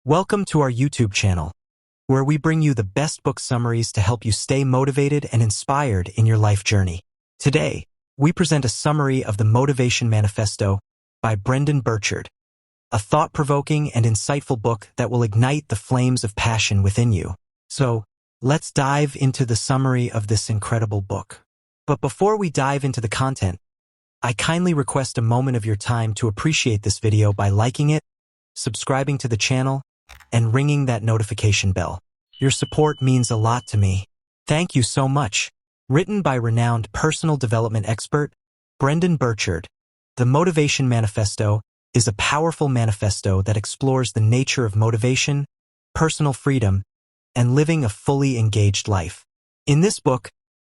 Welcome to our YouTube channel, where we bring you the best book summaries to help you stay motivated and inspired in your life journey. Today, we present a summary of the Motivation Manifesto by Brendon Burchard, a thought-provoking and insightful book that will ignite the flames of passion within you. So, let's dive into the summary of this incredible book. But before we dive into the content, I kindly request a moment of your time to appreciate this video by liking it, subscribing to the channel, and ringing that notification bell. Your support means a lot to me. Thank you so much. Written by renowned personal development expert Brendon Burchard, the Motivation Manifesto is a powerful manifesto that explores the nature of motivation, personal freedom, and living a fully engaged life. In this book,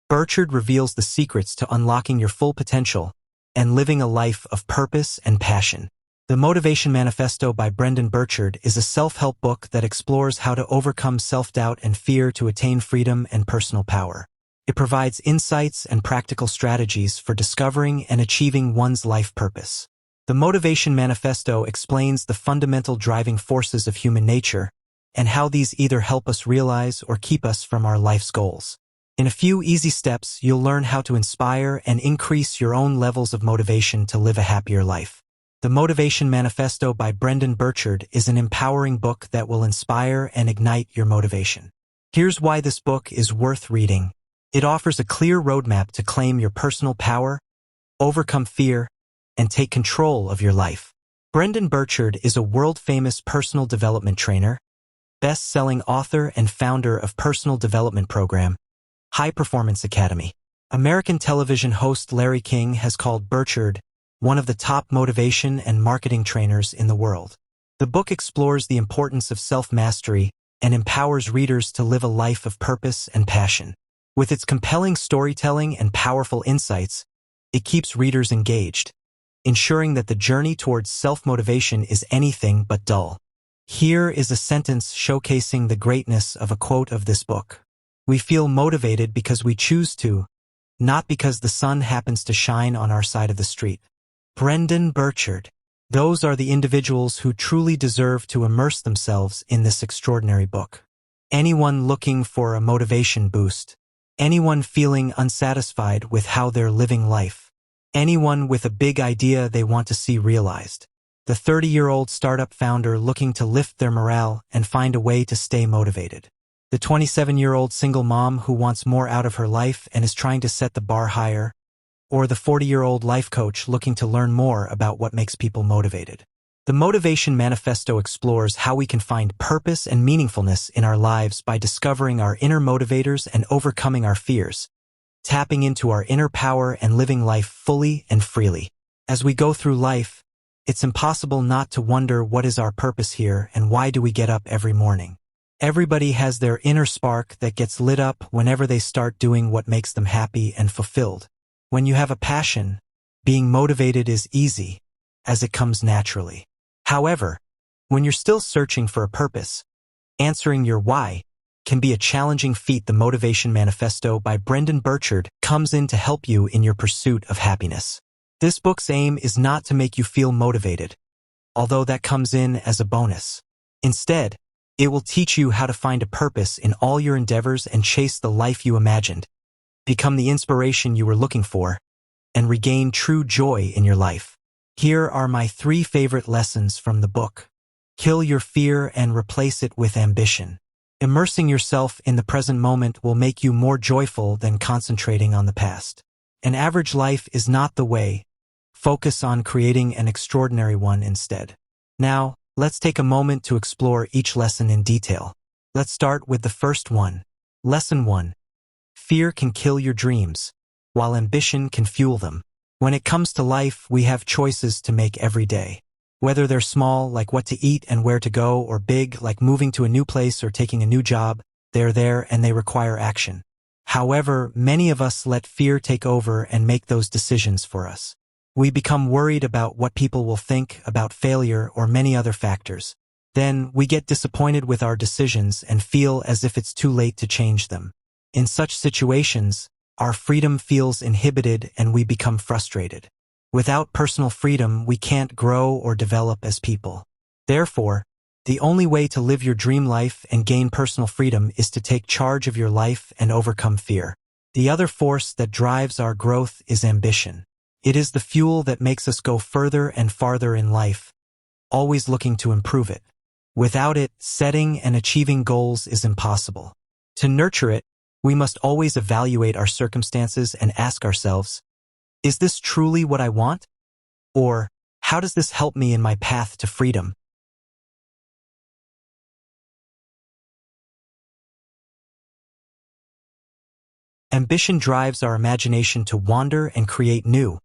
Burchard reveals the secrets to unlocking your full potential and living a life of purpose and passion. The Motivation Manifesto by Brendon Burchard is a self-help book that explores how to overcome self-doubt and fear to attain freedom and personal power. It provides insights and practical strategies for discovering and achieving one's life purpose. The Motivation Manifesto explains the fundamental driving forces of human nature and how these either help us realize or keep us from our life's goals. In a few easy steps, you'll learn how to inspire and increase your own levels of motivation to live a happier life. The Motivation Manifesto by Brendon Burchard is an empowering book that will inspire and ignite your motivation. Here's why this book is worth reading. It offers a clear roadmap to claim your personal power, overcome fear, and take control of your life. Brendon Burchard is a world-famous personal development trainer, best-selling author and founder of personal development program, High Performance Academy. American television host Larry King has called Burchard one of the top motivation and marketing trainers in the world. The book explores the importance of self-mastery and empowers readers to live a life of purpose and passion. With its compelling storytelling and powerful insights, it keeps readers engaged, ensuring that the journey towards self-motivation is anything but dull. Here is a sentence showcasing the greatness of a quote of this book. "We feel motivated because we choose to, not because the sun happens to shine on our side of the street." Brendon Burchard. Those are the individuals who truly deserve to immerse themselves in this extraordinary book. Anyone looking for a motivation boost. Anyone feeling unsatisfied with how they're living life. Anyone with a big idea they want to see realized. The 30-year-old startup founder looking to lift their morale and find a way to stay motivated. The 27-year-old single mom who wants more out of her life and is trying to set the bar higher. Or the 40-year-old life coach looking to learn more about what makes people motivated. The Motivation Manifesto explores how we can find purpose and meaningfulness in our lives by discovering our inner motivators and overcoming our fears, tapping into our inner power and living life fully and freely. As we go through life, it's impossible not to wonder what is our purpose here and why do we get up every morning. Everybody has their inner spark that gets lit up whenever they start doing what makes them happy and fulfilled. When you have a passion, being motivated is easy, as it comes naturally. However, when you're still searching for a purpose, answering your why can be a challenging feat. The Motivation Manifesto by Brendon Burchard comes in to help you in your pursuit of happiness. This book's aim is not to make you feel motivated, although that comes in as a bonus. Instead, it will teach you how to find a purpose in all your endeavors and chase the life you imagined. Become the inspiration you were looking for, and regain true joy in your life. Here are my 3 favorite lessons from the book. Kill your fear and replace it with ambition. Immersing yourself in the present moment will make you more joyful than concentrating on the past. An average life is not the way. Focus on creating an extraordinary one instead. Now, let's take a moment to explore each lesson in detail. Let's start with the first one. Lesson 1. Fear can kill your dreams, while ambition can fuel them. When it comes to life, we have choices to make every day. Whether they're small, like what to eat and where to go, or big, like moving to a new place or taking a new job, they're there and they require action. However, many of us let fear take over and make those decisions for us. We become worried about what people will think, about failure, or many other factors. Then, we get disappointed with our decisions and feel as if it's too late to change them. In such situations, our freedom feels inhibited and we become frustrated. Without personal freedom, we can't grow or develop as people. Therefore, The only way to live your dream life and gain personal freedom is to take charge of your life and overcome fear. The other force that drives our growth is ambition. It is the fuel that makes us go further and farther in life, always looking to improve it. Without it, setting and achieving goals is impossible. To nurture it, we must always evaluate our circumstances and ask ourselves, is this truly what I want? Or, how does this help me in my path to freedom? Ambition drives our imagination to wander and create new,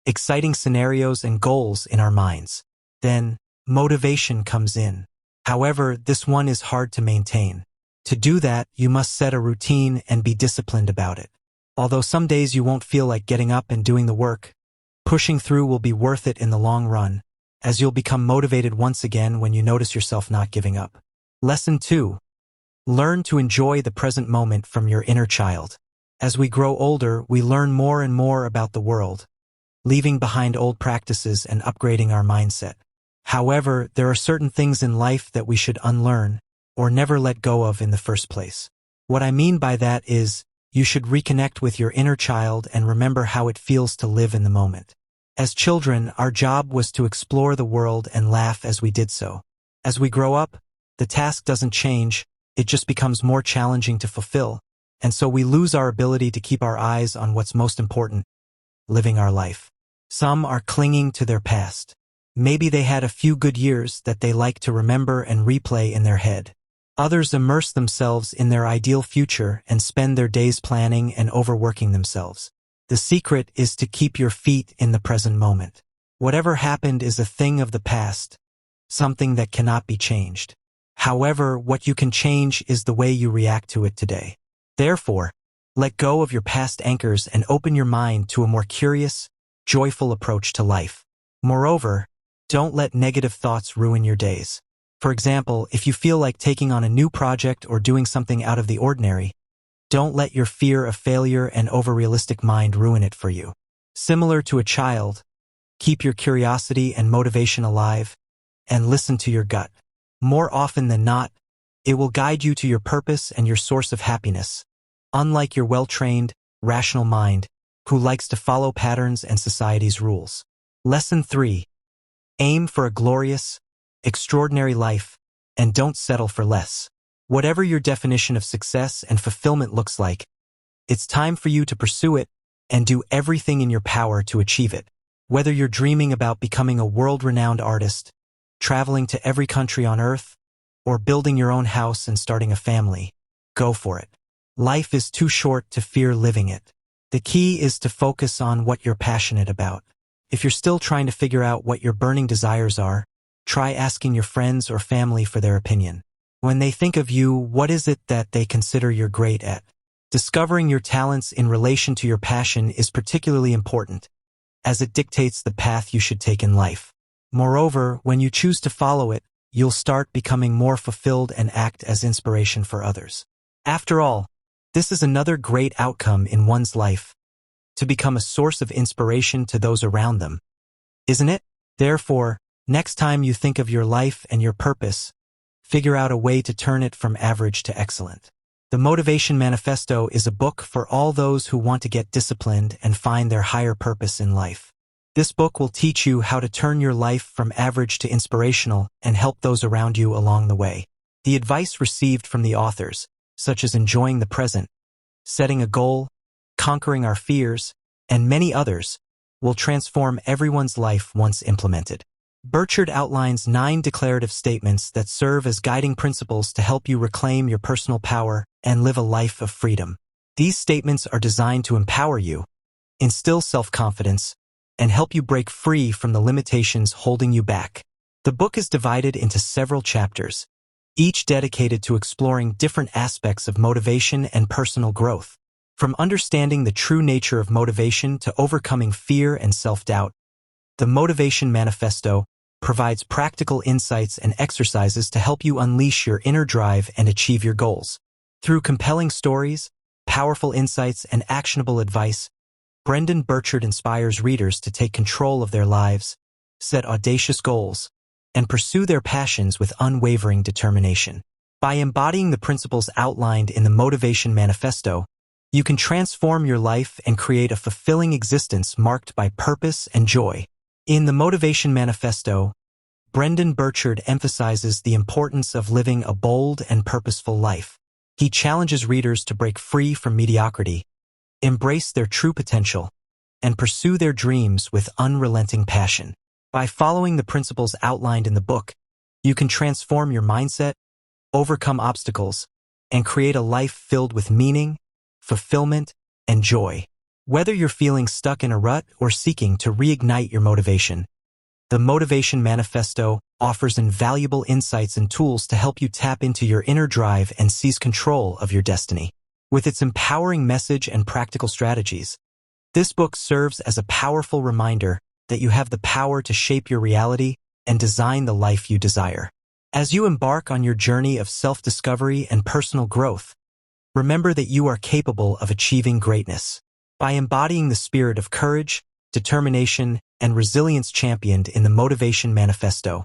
exciting scenarios and goals in our minds. Then, motivation comes in. However, this one is hard to maintain. To do that, you must set a routine and be disciplined about it. Although some days you won't feel like getting up and doing the work, pushing through will be worth it in the long run, as you'll become motivated once again when you notice yourself not giving up. Lesson 2. Learn to enjoy the present moment from your inner child. As we grow older, we learn more and more about the world, leaving behind old practices and upgrading our mindset. However, there are certain things in life that we should unlearn or never let go of in the first place. What I mean by that is, you should reconnect with your inner child and remember how it feels to live in the moment. As children, our job was to explore the world and laugh as we did so. As we grow up, the task doesn't change, it just becomes more challenging to fulfill, and so we lose our ability to keep our eyes on what's most important, living our life. Some are clinging to their past. Maybe they had a few good years that they like to remember and replay in their head. Others immerse themselves in their ideal future and spend their days planning and overworking themselves. The secret is to keep your feet in the present moment. Whatever happened is a thing of the past, something that cannot be changed. However, what you can change is the way you react to it today. Therefore, let go of your past anchors and open your mind to a more curious, joyful approach to life. Moreover, don't let negative thoughts ruin your days. For example, if you feel like taking on a new project or doing something out of the ordinary, don't let your fear of failure and overrealistic mind ruin it for you. Similar to a child, keep your curiosity and motivation alive, and listen to your gut. More often than not, it will guide you to your purpose and your source of happiness, unlike your well-trained, rational mind, who likes to follow patterns and society's rules. Lesson 3. Aim for a glorious, extraordinary life, and don't settle for less. Whatever your definition of success and fulfillment looks like, it's time for you to pursue it and do everything in your power to achieve it. Whether you're dreaming about becoming a world-renowned artist, traveling to every country on earth, or building your own house and starting a family, go for it. Life is too short to fear living it. The key is to focus on what you're passionate about. If you're still trying to figure out what your burning desires are, try asking your friends or family for their opinion. When they think of you, what is it that they consider you're great at? Discovering your talents in relation to your passion is particularly important, as it dictates the path you should take in life. Moreover, when you choose to follow it, you'll start becoming more fulfilled and act as inspiration for others. After all, this is another great outcome in one's life, to become a source of inspiration to those around them, isn't it? Therefore, next time you think of your life and your purpose, figure out a way to turn it from average to excellent. The Motivation Manifesto is a book for all those who want to get disciplined and find their higher purpose in life. This book will teach you how to turn your life from average to inspirational and help those around you along the way. The advice received from the authors, such as enjoying the present, setting a goal, conquering our fears, and many others, will transform everyone's life once implemented. Burchard outlines 9 declarative statements that serve as guiding principles to help you reclaim your personal power and live a life of freedom. These statements are designed to empower you, instill self-confidence, and help you break free from the limitations holding you back. The book is divided into several chapters, each dedicated to exploring different aspects of motivation and personal growth. From understanding the true nature of motivation to overcoming fear and self-doubt, the Motivation Manifesto provides practical insights and exercises to help you unleash your inner drive and achieve your goals. Through compelling stories, powerful insights, and actionable advice, Brendon Burchard inspires readers to take control of their lives, set audacious goals, and pursue their passions with unwavering determination. By embodying the principles outlined in the Motivation Manifesto, you can transform your life and create a fulfilling existence marked by purpose and joy. In the Motivation Manifesto, Brendon Burchard emphasizes the importance of living a bold and purposeful life. He challenges readers to break free from mediocrity, embrace their true potential, and pursue their dreams with unrelenting passion. By following the principles outlined in the book, you can transform your mindset, overcome obstacles, and create a life filled with meaning, fulfillment, and joy. Whether you're feeling stuck in a rut or seeking to reignite your motivation, the Motivation Manifesto offers invaluable insights and tools to help you tap into your inner drive and seize control of your destiny. With its empowering message and practical strategies, this book serves as a powerful reminder that you have the power to shape your reality and design the life you desire. As you embark on your journey of self-discovery and personal growth, remember that you are capable of achieving greatness. By embodying the spirit of courage, determination, and resilience championed in the Motivation Manifesto,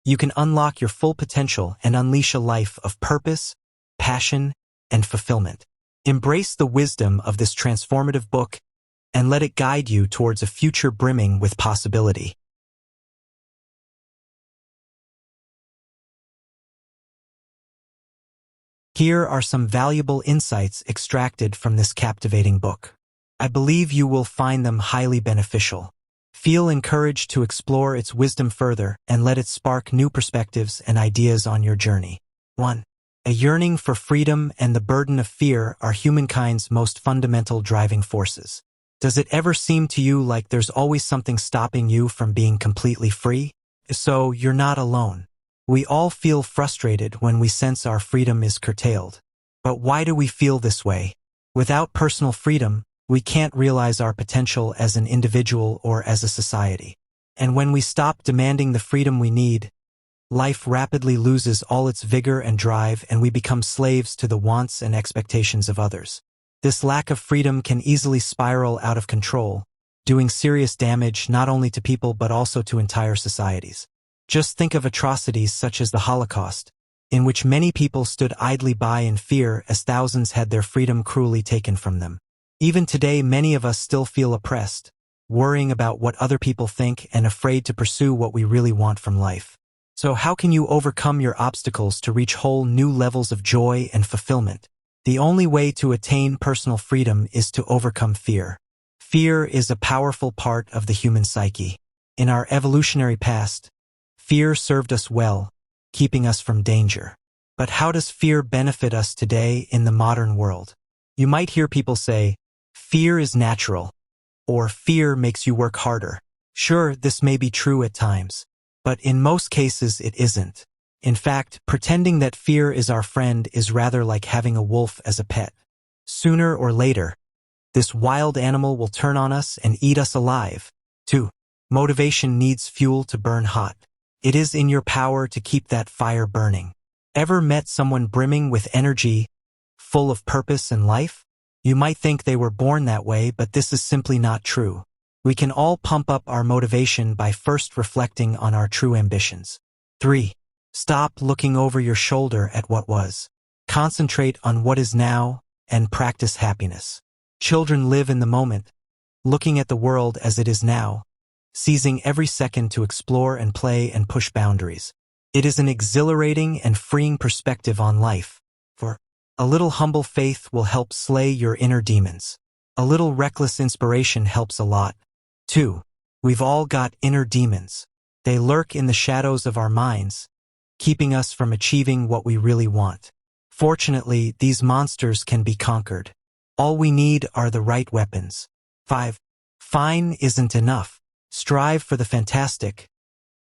you can unlock your full potential and unleash a life of purpose, passion, and fulfillment. Embrace the wisdom of this transformative book and let it guide you towards a future brimming with possibility. Here are some valuable insights extracted from this captivating book. I believe you will find them highly beneficial. Feel encouraged to explore its wisdom further and let it spark new perspectives and ideas on your journey. 1. A yearning for freedom and the burden of fear are humankind's most fundamental driving forces. Does it ever seem to you like there's always something stopping you from being completely free? So you're not alone. We all feel frustrated when we sense our freedom is curtailed. But why do we feel this way? Without personal freedom, we can't realize our potential as an individual or as a society. And when we stop demanding the freedom we need, life rapidly loses all its vigor and drive, and we become slaves to the wants and expectations of others. This lack of freedom can easily spiral out of control, doing serious damage not only to people but also to entire societies. Just think of atrocities such as the Holocaust, in which many people stood idly by in fear as thousands had their freedom cruelly taken from them. Even today, many of us still feel oppressed, worrying about what other people think and afraid to pursue what we really want from life. So how can you overcome your obstacles to reach whole new levels of joy and fulfillment? The only way to attain personal freedom is to overcome fear. Fear is a powerful part of the human psyche. In our evolutionary past, fear served us well, keeping us from danger. But how does fear benefit us today in the modern world? You might hear people say, "Fear is natural," or "Fear makes you work harder." Sure, this may be true at times, but in most cases it isn't. In fact, pretending that fear is our friend is rather like having a wolf as a pet. Sooner or later, this wild animal will turn on us and eat us alive. 2. Motivation needs fuel to burn hot. It is in your power to keep that fire burning. Ever met someone brimming with energy, full of purpose and life? You might think they were born that way, but this is simply not true. We can all pump up our motivation by first reflecting on our true ambitions. 3. Stop looking over your shoulder at what was. Concentrate on what is now and practice happiness. Children live in the moment, looking at the world as it is now, seizing every second to explore and play and push boundaries. It is an exhilarating and freeing perspective on life, for a little humble faith will help slay your inner demons. A little reckless inspiration helps a lot. 2. We've all got inner demons. They lurk in the shadows of our minds, keeping us from achieving what we really want. Fortunately, these monsters can be conquered. All we need are the right weapons. 5. Fine isn't enough. Strive for the fantastic,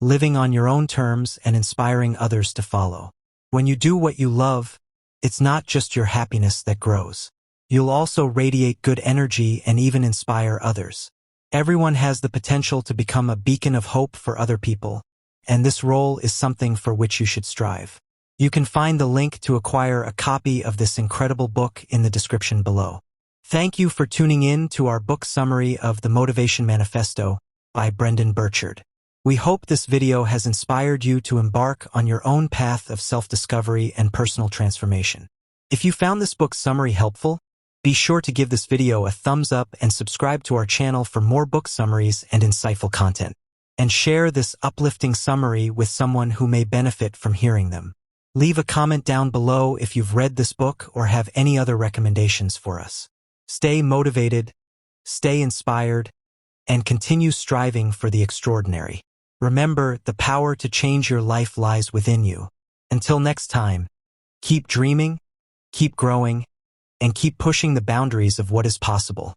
living on your own terms and inspiring others to follow. When you do what you love, it's not just your happiness that grows. You'll also radiate good energy and even inspire others. Everyone has the potential to become a beacon of hope for other people, and this role is something for which you should strive. You can find the link to acquire a copy of this incredible book in the description below. Thank you for tuning in to our book summary of The Motivation Manifesto by Brendon Burchard. We hope this video has inspired you to embark on your own path of self-discovery and personal transformation. If you found this book summary helpful, be sure to give this video a thumbs up and subscribe to our channel for more book summaries and insightful content. And share this uplifting summary with someone who may benefit from hearing them. Leave a comment down below if you've read this book or have any other recommendations for us. Stay motivated, stay inspired, and continue striving for the extraordinary. Remember, the power to change your life lies within you. Until next time, keep dreaming, keep growing, and keep pushing the boundaries of what is possible.